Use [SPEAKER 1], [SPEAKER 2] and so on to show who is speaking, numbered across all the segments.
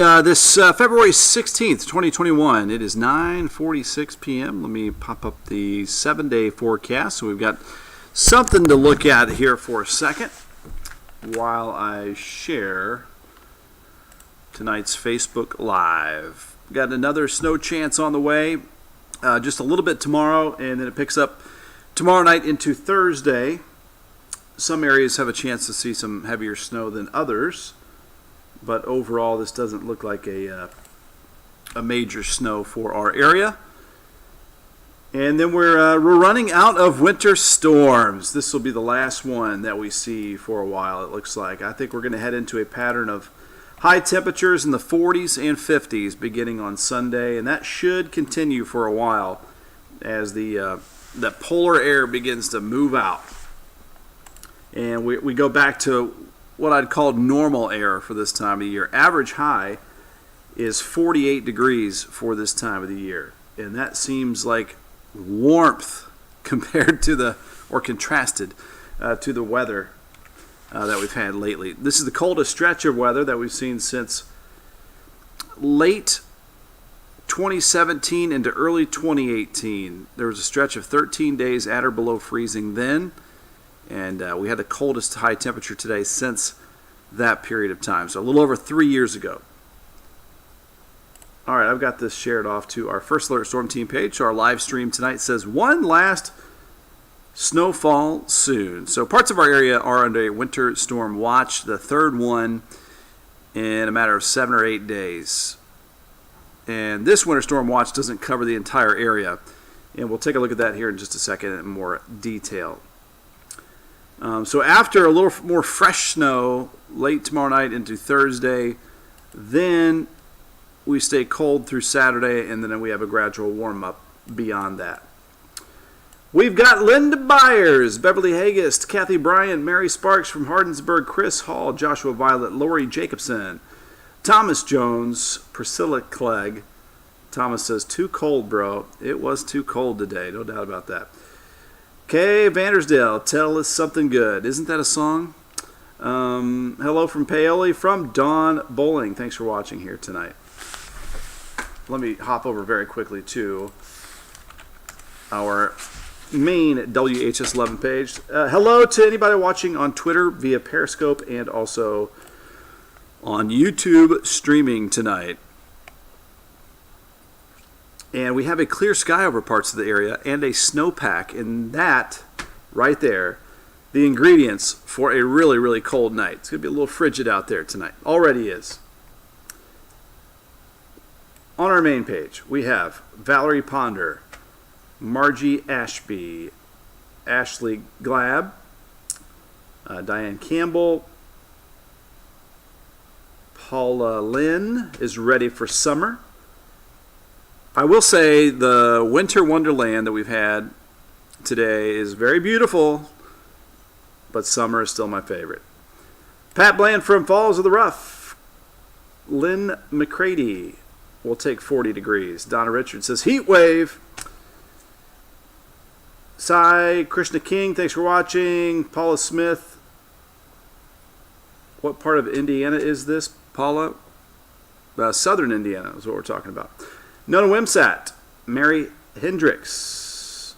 [SPEAKER 1] This February 16th, 2021, it is 9:46 p.m. Let me pop up the 7-day forecast. So we've got something to look at here for a second while I share tonight's Facebook Live. Got another snow chance on the way, just a little bit tomorrow, and then it picks up tomorrow night into Thursday. Some areas have a chance to see some heavier snow than others. But overall, this doesn't look like a major snow for our area. And then we're running out of winter storms. This will be the last one that we see for a while, it looks like. I think we're going to head into a pattern of high temperatures in the 40s and 50s beginning on Sunday, and that should continue for a while as the polar air begins to move out. And we go back to what I'd call normal air for this time of the year. Average high is 48 degrees for this time of the year. And that seems like warmth compared to contrasted to the weather that we've had lately. This is the coldest stretch of weather that we've seen since late 2017 into early 2018. There was a stretch of 13 days at or below freezing then. And we had the coldest high temperature today since that period of time. So a little over 3 years ago. All right, I've got this shared off to our First Alert Storm Team page. So our live stream tonight says one last snowfall soon. So parts of our area are under a winter storm watch, the third one in a matter of 7 or 8 days. And this winter storm watch doesn't cover the entire area. And we'll take a look at that here in just a second in more detail. So after a little more fresh snow late tomorrow night into Thursday, then we stay cold through Saturday, and then we have a gradual warm-up beyond that. We've got Linda Byers, Beverly Hagist, Kathy Bryant, Mary Sparks from Hardensburg, Chris Hall, Joshua Violet, Lori Jacobson, Thomas Jones, Priscilla Clegg. Thomas says, too cold, bro. It was too cold today, no doubt about that. Kay Vandersdale, tell us something good. Isn't that a song? Hello from Paoli, from Dawn Bowling. Thanks for watching here tonight. Let me hop over very quickly to our main WHS 11 page. Hello to anybody watching on Twitter via Periscope and also on YouTube streaming tonight. And we have a clear sky over parts of the area and a snowpack. And that, right there, the ingredients for a really, really cold night. It's going to be a little frigid out there tonight. Already is. On our main page, we have Valerie Ponder, Margie Ashby, Ashley Glab, Diane Campbell, Paula Lynn is ready for summer. I will say the winter wonderland that we've had today is very beautiful, but summer is still my favorite. Pat Bland from Falls of the Rough. Lynn McCready will take 40 degrees. Donna Richards says heat wave. Sai Krishna King, thanks for watching. Paula Smith. What part of Indiana is this, Paula? Southern Indiana is what we're talking about. Nona Wimsat, Mary Hendricks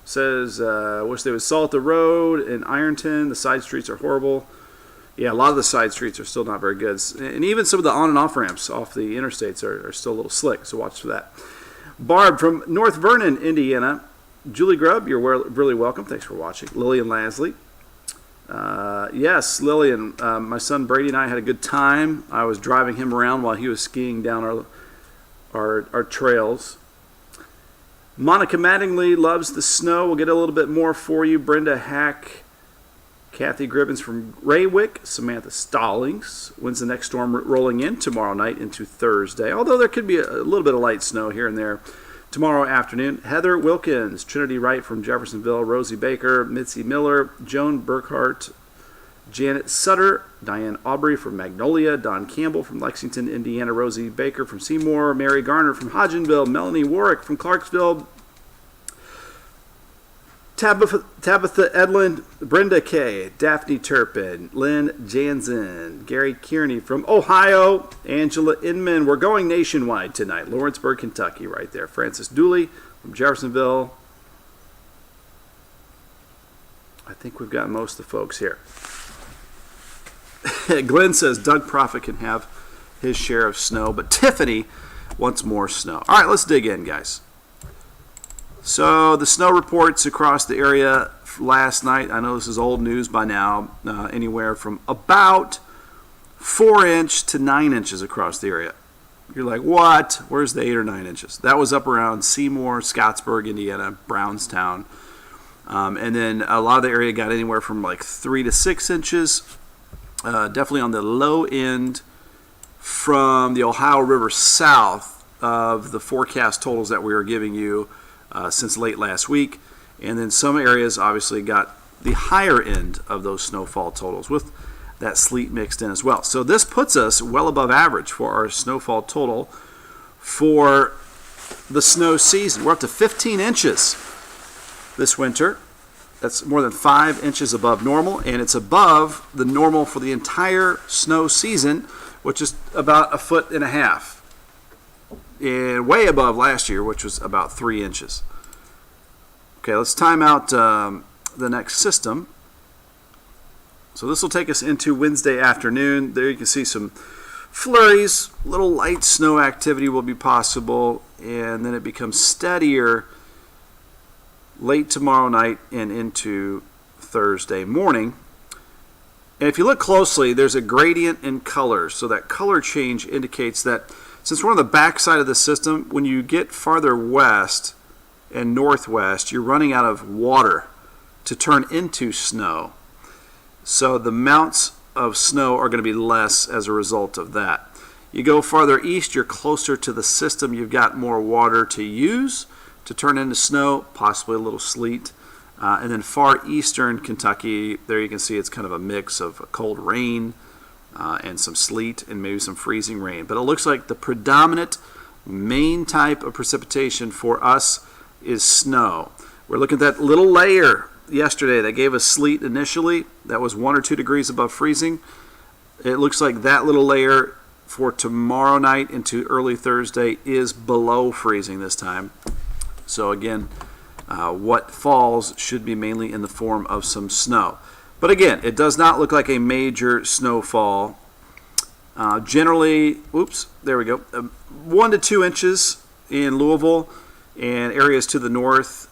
[SPEAKER 1] says, wish they would salt the road in Ironton. The side streets are horrible. Yeah, a lot of the side streets are still not very good. And even some of the on and off ramps off the interstates are still a little slick, so watch for that. Barb from North Vernon, Indiana. Julie Grubb, you're really welcome. Thanks for watching. Lillian Lasley. Yes, Lillian, my son Brady and I had a good time. I was driving him around while he was skiing down our trails. Monica Mattingly loves the snow. We'll get a little bit more for you. Brenda Hack, Kathy Gribbons from Raywick, Samantha Stallings. When's the next storm rolling in? Tomorrow night into Thursday. Although there could be a little bit of light snow here and there tomorrow afternoon. Heather Wilkins, Trinity Wright from Jeffersonville, Rosie Baker, Mitzi Miller, Joan Burkhart, Janet Sutter, Diane Aubrey from Magnolia, Don Campbell from Lexington, Indiana, Rosie Baker from Seymour, Mary Garner from Hodgenville, Melanie Warwick from Clarksville, Tabitha Edlin, Brenda K, Daphne Turpin, Lynn Jansen, Gary Kearney from Ohio, Angela Inman. We're going nationwide tonight. Lawrenceburg, Kentucky, right there. Francis Dooley from Jeffersonville. I think we've got most of the folks here. Glenn says Doug Prophet can have his share of snow, but Tiffany wants more snow. All right, let's dig in, guys. So the snow reports across the area last night, I know this is old news by now, anywhere from about 4 inches to 9 inches across the area. You're like, what? Where's the 8 or 9 inches? That was up around Seymour, Scottsburg, Indiana, Brownstown. And then a lot of the area got anywhere from like 3 to 6 inches. Definitely on the low end from the Ohio River south of the forecast totals that we were giving you since late last week. And then some areas obviously got the higher end of those snowfall totals with that sleet mixed in as well. So this puts us well above average for our snowfall total for the snow season. We're up to 15 inches this winter. That's more than 5 inches above normal, and it's above the normal for the entire snow season, which is about 1.5 feet. And way above last year, which was about 3 inches. Okay, let's time out the next system. So this will take us into Wednesday afternoon. There you can see some flurries, little light snow activity will be possible, and then it becomes steadier late tomorrow night and into Thursday morning. And if you look closely, there's a gradient in color. So that color change indicates that since we're on the backside of the system, when you get farther west and northwest, you're running out of water to turn into snow. So the amounts of snow are going to be less as a result of that. You go farther east, you're closer to the system, you've got more water to use to turn into snow, possibly a little sleet. And then far eastern Kentucky, there you can see it's kind of a mix of cold rain and some sleet and maybe some freezing rain. But it looks like the predominant main type of precipitation for us is snow. We're looking at that little layer yesterday that gave us sleet initially. That was 1 or 2 degrees above freezing. It looks like that little layer for tomorrow night into early Thursday is below freezing this time. So again, what falls should be mainly in the form of some snow. But again, it does not look like a major snowfall. Generally, 1 to 2 inches in Louisville and areas to the north,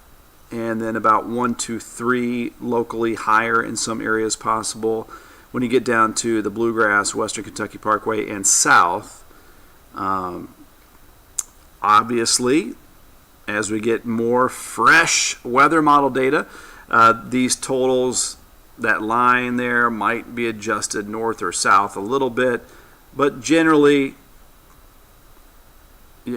[SPEAKER 1] and then about 1 to 3 locally higher in some areas possible. When you get down to the Bluegrass, Western Kentucky Parkway, and south, obviously, as we get more fresh weather model data, these totals, that line there might be adjusted north or south a little bit, but generally,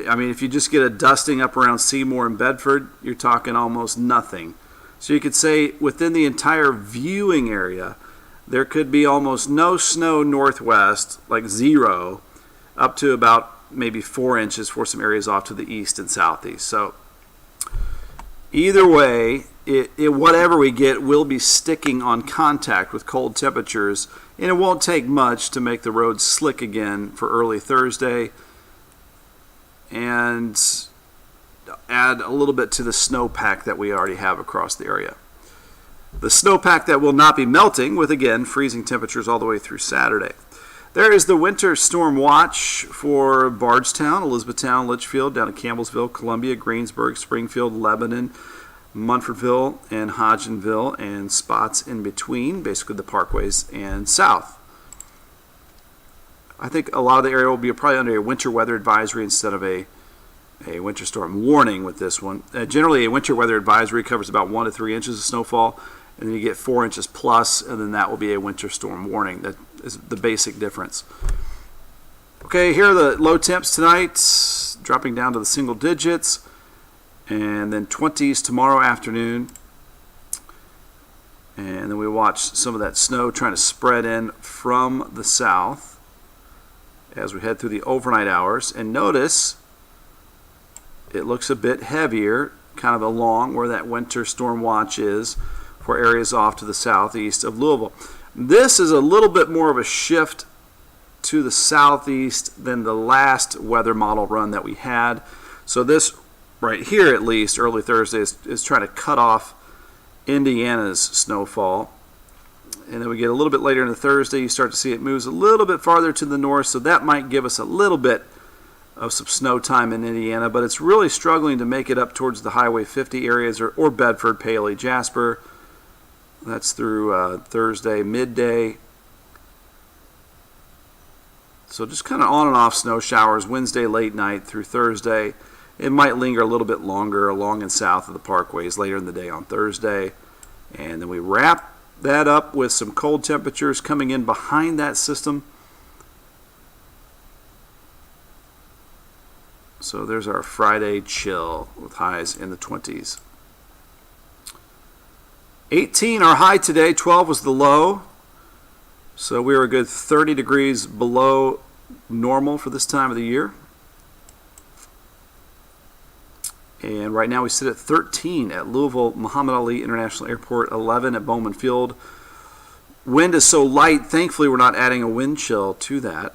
[SPEAKER 1] I mean, if you just get a dusting up around Seymour and Bedford, you're talking almost nothing. So you could say within the entire viewing area, there could be almost no snow northwest, like 0, up to about maybe 4 inches for some areas off to the east and southeast. So either way, whatever we get will be sticking on contact with cold temperatures, and it won't take much to make the roads slick again for early Thursday and add a little bit to the snowpack that we already have across the area. The snowpack that will not be melting with, again, freezing temperatures all the way through Saturday. There is the winter storm watch for Bardstown, Elizabethtown, Litchfield, down to Campbellsville, Columbia, Greensburg, Springfield, Lebanon, Munfordville, and Hodgenville, and spots in between, basically the parkways and south. I think a lot of the area will be probably under a winter weather advisory instead of a winter storm warning with this one. Generally, a winter weather advisory covers about 1 to 3 inches of snowfall, and then you get 4 inches plus, and then that will be a winter storm warning. That is the basic difference. Okay, here are the low temps tonight, dropping down to the single digits, and then 20s tomorrow afternoon. And then we watch some of that snow trying to spread in from the south as we head through the overnight hours. And notice it looks a bit heavier kind of along where that winter storm watch is for areas off to the southeast of Louisville. This is a little bit more of a shift to the southeast than the last weather model run that we had. So this right here, at least early Thursday, is trying to cut off Indiana's snowfall. And then we get a little bit later in the Thursday, you start to see it moves a little bit farther to the north, so that might give us a little bit of some snow time in Indiana, but it's really struggling to make it up towards the Highway 50 areas or Bedford, Paley, Jasper. That's through Thursday midday. So just kind of on and off snow showers Wednesday late night through Thursday. It might linger a little bit longer along and south of the parkways later in the day on Thursday. And then we wrap that up with some cold temperatures coming in behind that system. So there's our Friday chill with highs in the 20s. 18 our high today, 12 was the low. So we were a good 30 degrees below normal for this time of the year. And right now we sit at 13 at Louisville Muhammad Ali International Airport, 11 at Bowman Field. Wind is so light, thankfully we're not adding a wind chill to that.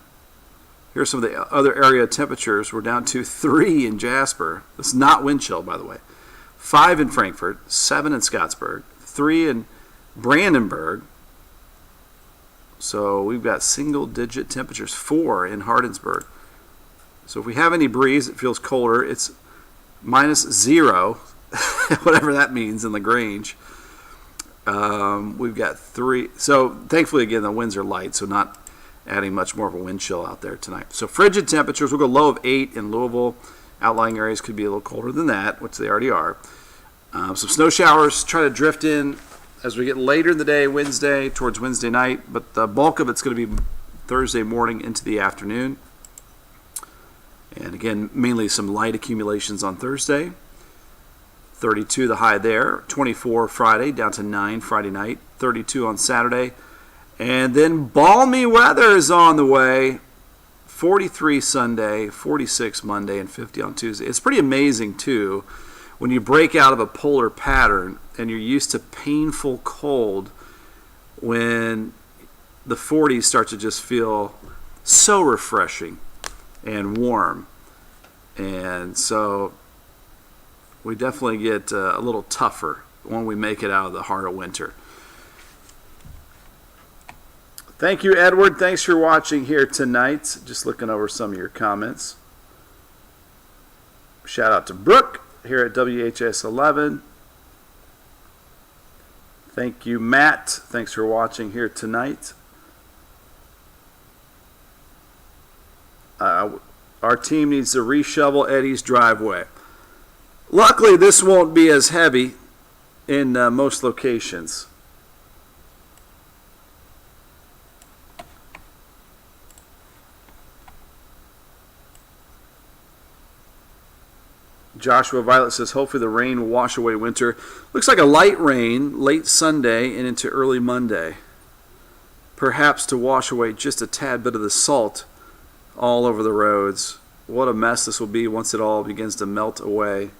[SPEAKER 1] Here's some of the other area temperatures. We're down to 3 in Jasper. It's not wind chill, by the way. 5 in Frankfort, 7 in Scottsburg, 3 in Brandenburg. So we've got single-digit temperatures, 4 in Hardinsburg. So if we have any breeze, it feels colder. It's -0, whatever that means in Lagrange. We've got 3. So thankfully, again, the winds are light, so not adding much more of a wind chill out there tonight. So frigid temperatures, we'll go low of 8 in Louisville. Outlying areas could be a little colder than that, which they already are. Some snow showers try to drift in as we get later in the day, Wednesday, towards Wednesday night, but the bulk of it's going to be Thursday morning into the afternoon. And again, mainly some light accumulations on Thursday. 32 the high there, 24 Friday, down to 9 Friday night, 32 on Saturday. And then balmy weather is on the way. 43 Sunday, 46 Monday, and 50 on Tuesday. It's pretty amazing, too, when you break out of a polar pattern and you're used to painful cold, when the 40s start to just feel so refreshing and warm. And so we definitely get a little tougher when we make it out of the heart of winter. Thank you, Edward. Thanks for watching here tonight. Just looking over some of your comments. Shout out to Brooke here at WHS 11. Thank you, Matt. Thanks for watching here tonight. Our team needs to reshovel Eddie's driveway. Luckily, this won't be as heavy in most locations. Joshua Violet says, hopefully the rain will wash away winter. Looks like a light rain late Sunday and into early Monday. Perhaps to wash away just a tad bit of the salt all over the roads. What a mess this will be once it all begins to melt away.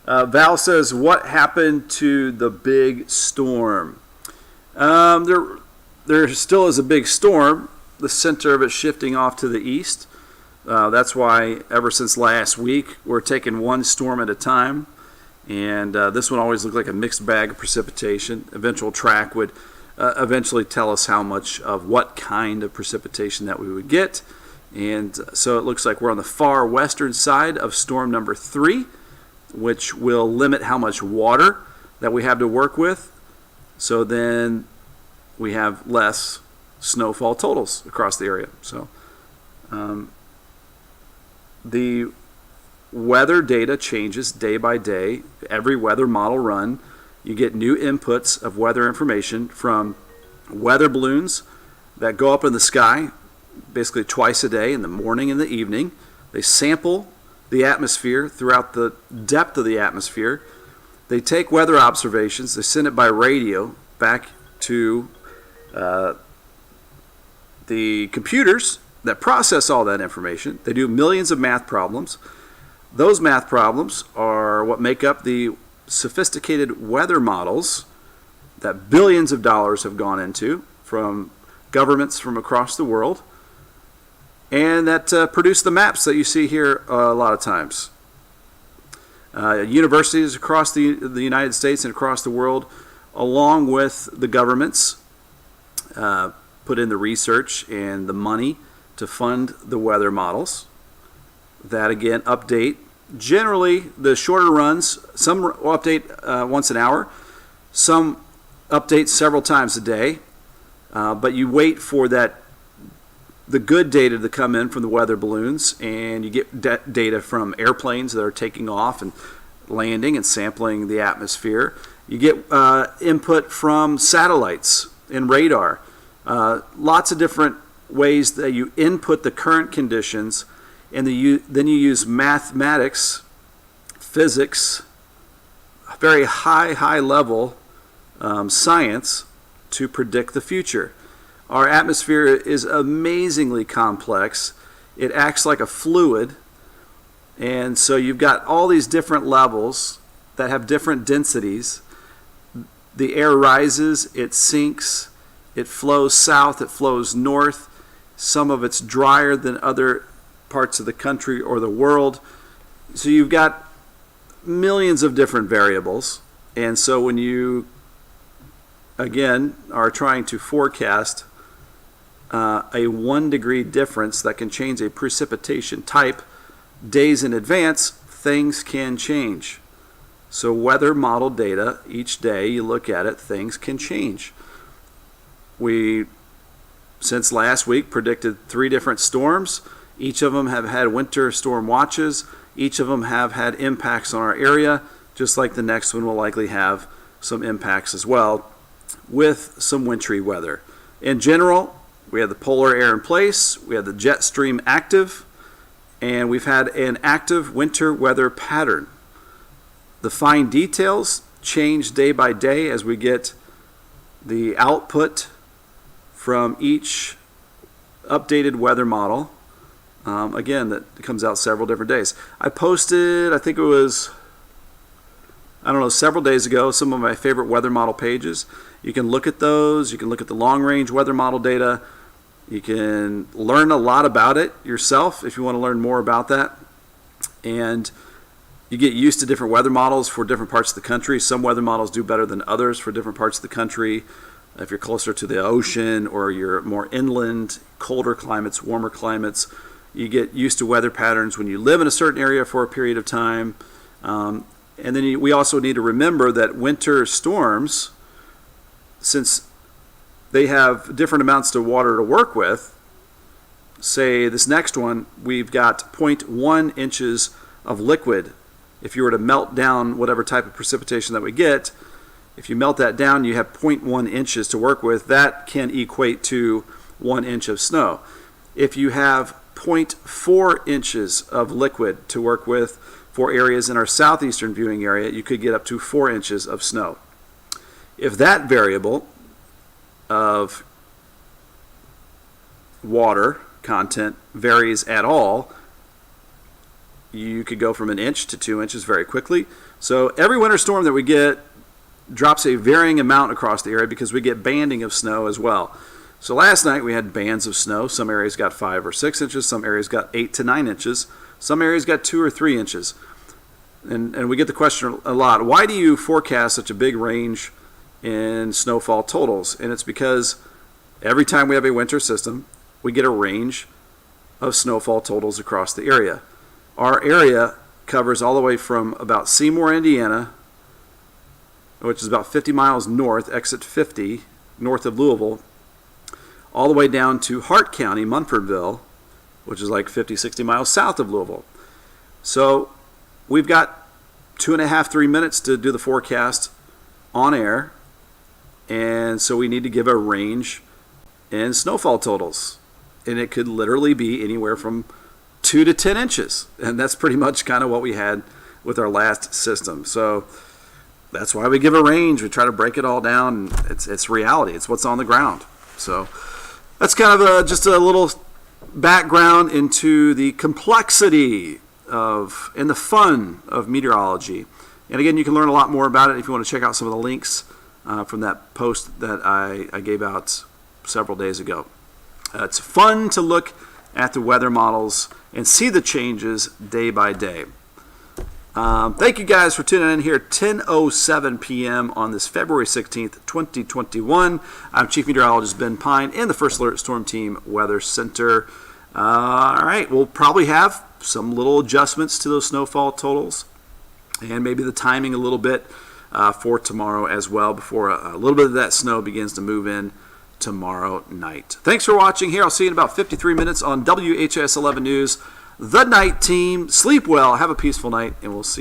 [SPEAKER 1] Val says, what happened to the big storm? There still is a big storm. The center of it shifting off to the east. That's why ever since last week we're taking one storm at a time. And this one always looked like a mixed bag of precipitation. Eventual track would eventually tell us how much of what kind of precipitation that we would get. And so it looks like we're on the far western side of storm number 3, which will limit how much water that we have to work with. So then we have less snowfall totals across the area. So the weather data changes day by day. Every weather model run, you get new inputs of weather information from weather balloons that go up in the sky basically twice a day, in the morning and the evening. They sample the atmosphere throughout the depth of the atmosphere. They take weather observations, they send it by radio back to the the computers that process all that information, they do millions of math problems. Those math problems are what make up the sophisticated weather models that billions of dollars have gone into from governments from across the world, and that produce the maps that you see here a lot of times. Universities across the United States and across the world, along with the governments, put in the research and the money to fund the weather models that, again, update. Generally, the shorter runs, some update once an hour, some update several times a day, but you wait for the good data to come in from the weather balloons, and you get data from airplanes that are taking off and landing and sampling the atmosphere. You get input from satellites and radar. Lots of different ways that you input the current conditions, and then you use mathematics, physics, very high level science to predict the future. Our atmosphere is amazingly complex. It acts like a fluid, and so you've got all these different levels that have different densities. The air rises, it sinks, it flows south, it flows north. Some of it's drier than other parts of the country or the world. So you've got millions of different variables, and so when you, again, are trying to forecast a 1 degree difference that can change a precipitation type days in advance, things can change. So weather model data, each day you look at it, things can change. We, since last week, predicted 3 different storms. Each of them have had winter storm watches. Each of them have had impacts on our area, just like the next one will likely have some impacts as well, with some wintry weather. In general, we have the polar air in place, we have the jet stream active, and we've had an active winter weather pattern. The fine details change day by day as we get the output from each updated weather model. Again, that comes out several different days. I posted, I think it was, several days ago, some of my favorite weather model pages. You can look at those. You can look at the long-range weather model data. You can learn a lot about it yourself if you want to learn more about that. And you get used to different weather models for different parts of the country. Some weather models do better than others for different parts of the country. If you're closer to the ocean or you're more inland, colder climates, warmer climates, you get used to weather patterns when you live in a certain area for a period of time. And then we also need to remember that winter storms, since they have different amounts of water to work with, say this next one, we've got 0.1 inches of liquid. If you were to melt down whatever type of precipitation that we get, if you melt that down, you have 0.1 inches to work with. That can equate to 1 inch of snow. If you have 0.4 inches of liquid to work with for areas in our southeastern viewing area, you could get up to 4 inches of snow. If that variable of water content varies at all, you could go from 1 inch to 2 inches very quickly. So every winter storm that we get drops a varying amount across the area because we get banding of snow as well. So last night we had bands of snow. Some areas got 5 or 6 inches. Some areas got 8 to 9 inches. Some areas got 2 or 3 inches. And we get the question a lot, why do you forecast such a big range in snowfall totals? And it's because every time we have a winter system, we get a range of snowfall totals across the area. Our area covers all the way from about Seymour, Indiana, which is about 50 miles north, exit 50, north of Louisville, all the way down to Hart County, Munfordville, which is like 50, 60 miles south of Louisville. So we've got 2.5, 3 minutes to do the forecast on air, and so we need to give a range in snowfall totals. And it could literally be anywhere from 2 to 10 inches, and that's pretty much kind of what we had with our last system. So that's why we give a range. We try to break it all down. It's reality. It's what's on the ground. So that's kind of just a little background into the complexity of and the fun of meteorology. And again, you can learn a lot more about it if you want to check out some of the links from that post that I gave out several days ago. It's fun to look at the weather models and see the changes day by day. Thank you guys for tuning in here at 10:07 p.m. on this February 16th, 2021. I'm Chief Meteorologist Ben Pine in the First Alert Storm Team Weather Center. All right, we'll probably have some little adjustments to those snowfall totals and maybe the timing a little bit for tomorrow as well before a little bit of that snow begins to move in tomorrow night. Thanks for watching here. I'll see you in about 53 minutes on WHS 11 News. The Night Team. Sleep well, have a peaceful night, and we'll see you